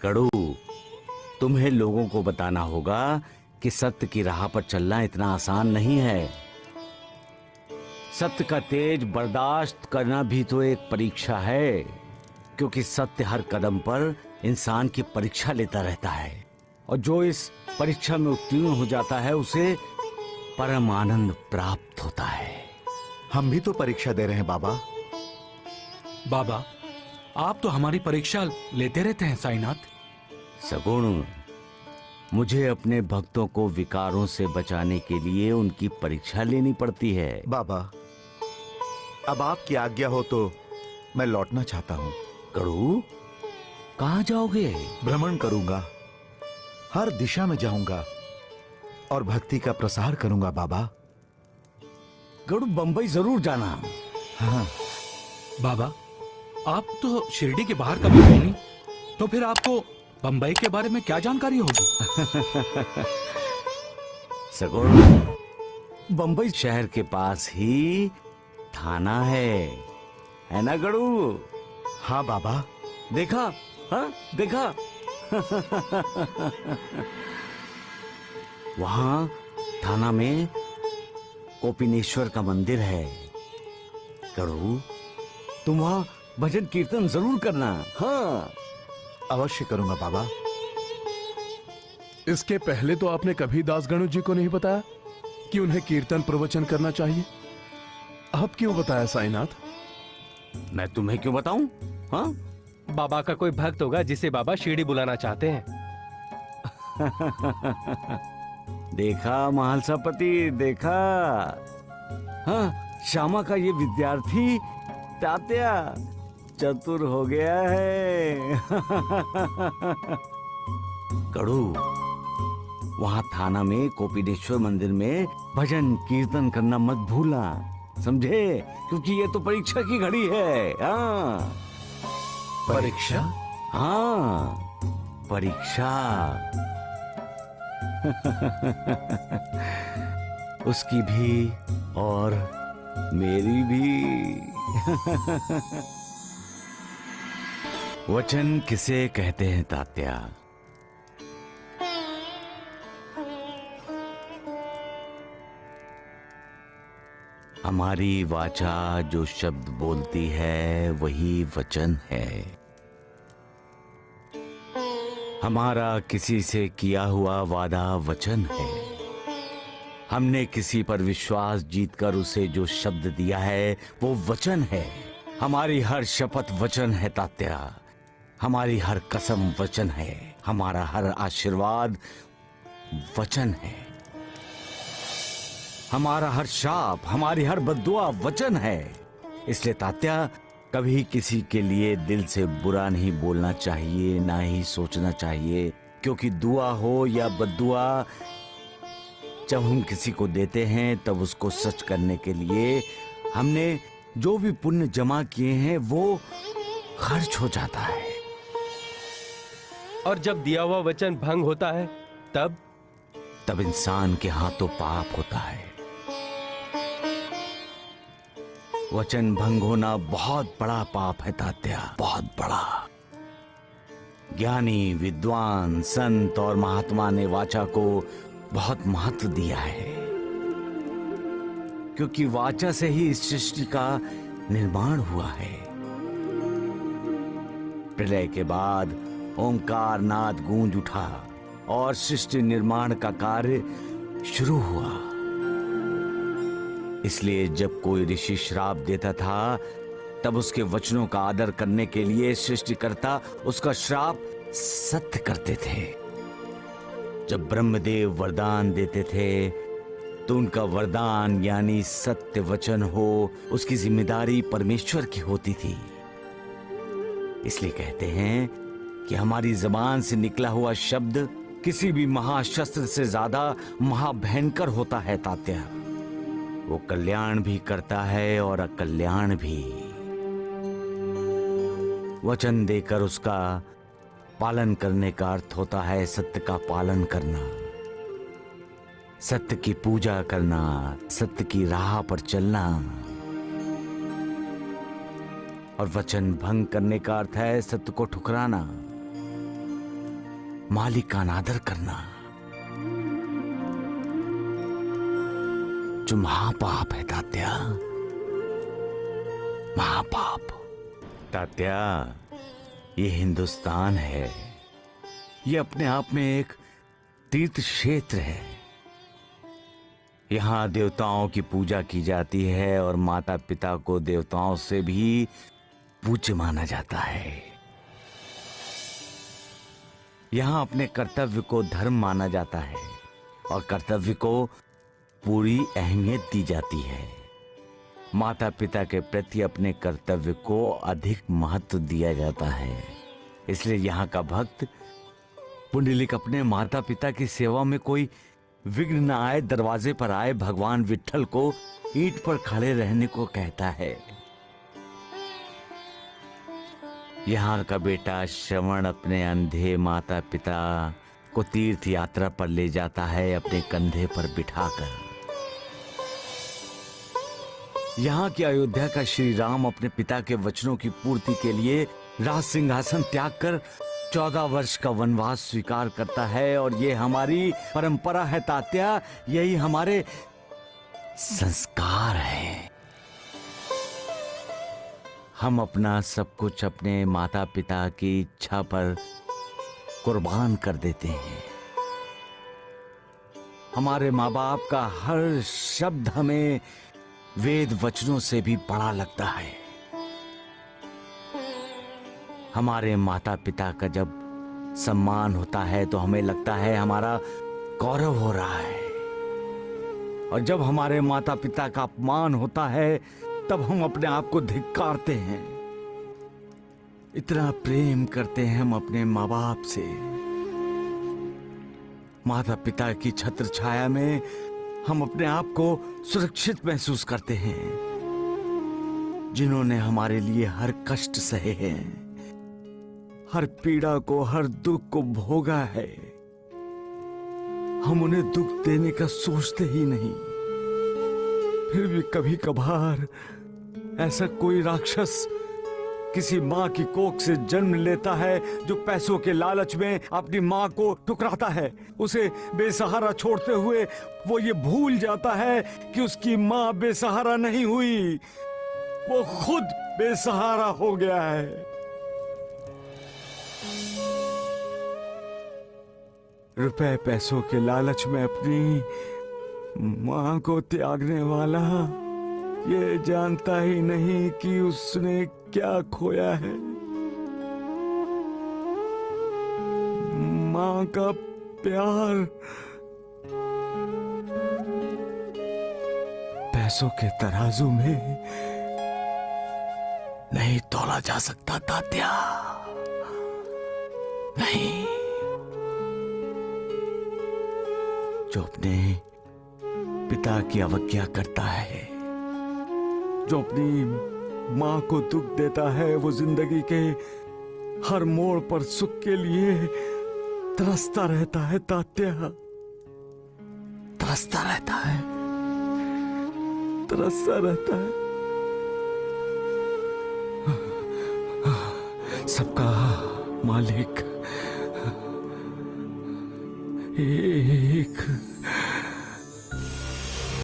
कड़ू, तुम्हें लोगों को बताना होगा कि सत्य की राह पर चलना इतना आसान नहीं है। सत्य का तेज बर्दाश्त करना भी तो एक परीक्षा है, क्योंकि सत्य हर कदम पर इंसान की परीक्षा लेता रहता है, और जो इस परीक्षा में उत्तीर्ण हो जाता है उसे परम आनंद प्राप्त होता है। हम भी तो परीक्षा दे रहे हैं बाबा। बाबा, आप तो हमारी परीक्षा लेते रहते हैं साईनाथ। सगुण, मुझे अपने भक्तों को विकारों से बचाने के लिए उनकी परीक्षा लेनी पड़ती है। बाबा, अब आपकी आज्ञा हो तो मैं लौटना चाहता हूँ। कड़ू, कहाँ जाओगे? भ्रमण करूंगा, हर दिशा में जाऊंगा और भक्ति का प्रसार करूंगा बाबा। कड़ू, बंबई जरूर जाना। हाँ बाबा, आप तो शिरडी के बाहर कभी गए नहीं, तो फिर आपको बंबई के बारे में क्या जानकारी होगी? सगुण, बंबई शहर के पास ही थाना है ना गड़ू? हाँ बाबा। देखा? हाँ देखा? वहां थाना में कोपिनेश्वर का मंदिर है। गड़ू, तुम वहां भजन कीर्तन जरूर करना। हाँ, अवश्य करूंगा बाबा। इसके पहले तो आपने कभी दासगणु जी को नहीं बताया कि उन्हें कीर्तन प्रवचन करना चाहिए। अब क्यों बताया साईनाथ? मैं तुम्हें क्यों बताऊं? हाँ? बाबा का कोई भक्त होगा जिसे बाबा शिरडी बुलाना चाहते हैं। देखा महालसापति, देखा? हाँ, श्यामा का ये विद्यार्थी तात्या चतुर हो गया है। कड़ू, वहां थाना में कोपिनेश्वर मंदिर में भजन कीर्तन करना मत भूलना, समझे? क्योंकि ये तो परीक्षा की घड़ी है। हाँ, परीक्षा? हाँ, परीक्षा। उसकी भी और मेरी भी। वचन किसे कहते हैं तात्या? हमारी वाचा जो शब्द बोलती है वही वचन है। हमारा किसी से किया हुआ वादा वचन है। हमने किसी पर विश्वास जीतकर उसे जो शब्द दिया है वो वचन है। हमारी हर शपथ वचन है तात्या, हमारी हर कसम वचन है, हमारा हर आशीर्वाद वचन है, हमारा हर शाप, हमारी हर बद्दुआ वचन है। इसलिए तात्या, कभी किसी के लिए दिल से बुरा नहीं बोलना चाहिए, ना ही सोचना चाहिए, क्योंकि दुआ हो या बद्दुआ, जब हम किसी को देते हैं तब उसको सच करने के लिए हमने जो भी पुण्य जमा किए हैं वो खर्च हो जाता है। और जब दिया हुआ वचन भंग होता है तब इंसान के हाथों पाप होता है। वचन भंग होना बहुत बड़ा पाप है तात्या, बहुत बड़ा। ज्ञानी, विद्वान, संत और महात्मा ने वाचा को बहुत महत्व दिया है, क्योंकि वाचा से ही इस सृष्टि का निर्माण हुआ है। प्रलय के बाद ओंकार नाद गूंज उठा और सृष्टि निर्माण का कार्य शुरू हुआ। इसलिए जब कोई ऋषि श्राप देता था तब उसके वचनों का आदर करने के लिए सृष्टिकर्ता उसका श्राप सत्य करते थे। जब ब्रह्मदेव वरदान देते थे तो उनका वरदान यानी सत्य वचन हो, उसकी जिम्मेदारी परमेश्वर की होती थी। इसलिए कहते हैं कि हमारी जबान से निकला हुआ शब्द किसी भी महाशस्त्र से ज्यादा महाभयंकर होता है तात्या। वो कल्याण भी करता है और अकल्याण भी। वचन देकर उसका पालन करने का अर्थ होता है सत्य का पालन करना, सत्य की पूजा करना, सत्य की राह पर चलना। और वचन भंग करने का अर्थ है सत्य को ठुकराना। मालिक का अनादर करना जो महापाप है तात्या, महापाप। तात्या, ये हिंदुस्तान है, ये अपने आप में एक तीर्थ क्षेत्र है। यहाँ देवताओं की पूजा की जाती है और माता पिता को देवताओं से भी पूज्य माना जाता है। यहाँ अपने कर्तव्य को धर्म माना जाता है और कर्तव्य को पूरी अहमियत दी जाती है। माता पिता के प्रति अपने कर्तव्य को अधिक महत्व दिया जाता है। इसलिए यहाँ का भक्त पुंडलिक अपने माता पिता की सेवा में कोई विघ्न न आए, दरवाजे पर आए भगवान विट्ठल को ईंट पर खड़े रहने को कहता है। यहाँ का बेटा श्रवण अपने अंधे माता पिता को तीर्थ यात्रा पर ले जाता है अपने कंधे पर बिठाकर। यहाँ की अयोध्या का श्री राम अपने पिता के वचनों की पूर्ति के लिए राज सिंहासन त्याग कर 14 वर्ष का वनवास स्वीकार करता है और ये हमारी परंपरा है तात्या, यही हमारे संस्कार है। हम अपना सब कुछ अपने माता पिता की इच्छा पर कुर्बान कर देते हैं। हमारे माँ बाप का हर शब्द हमें वेद वचनों से भी बड़ा लगता है। हमारे माता पिता का जब सम्मान होता है तो हमें लगता है हमारा गौरव हो रहा है, और जब हमारे माता पिता का अपमान होता है तब हम अपने आप को धिक्कारते हैं। इतना प्रेम करते हैं हम अपने माँ बाप से। माता पिता की छत्र छाया में हम अपने आप को सुरक्षित महसूस करते हैं। जिन्होंने हमारे लिए हर कष्ट सहे हैं, हर पीड़ा को, हर दुख को भोगा है, हम उन्हें दुख देने का सोचते ही नहीं। फिर भी कभी कभार ऐसा कोई राक्षस किसी माँ की कोख से जन्म लेता है जो पैसों के लालच में अपनी माँ को ठुकराता है। उसे बेसहारा छोड़ते हुए वो ये भूल जाता है कि उसकी माँ बेसहारा नहीं हुई, वो खुद बेसहारा हो गया है। रुपए पैसों के लालच में अपनी माँ को त्यागने वाला ये जानता ही नहीं कि उसने क्या खोया है। माँ का प्यार पैसों के तराजू में नहीं तोला जा सकता तात्या, नहीं। जो अपने पिता की अवज्ञा करता है, जो अपनी माँ को दुख देता है, वो जिंदगी के हर मोड़ पर सुख के लिए तरसता रहता है तात्या, तरसता रहता है, तरसता रहता है। सबका मालिक एक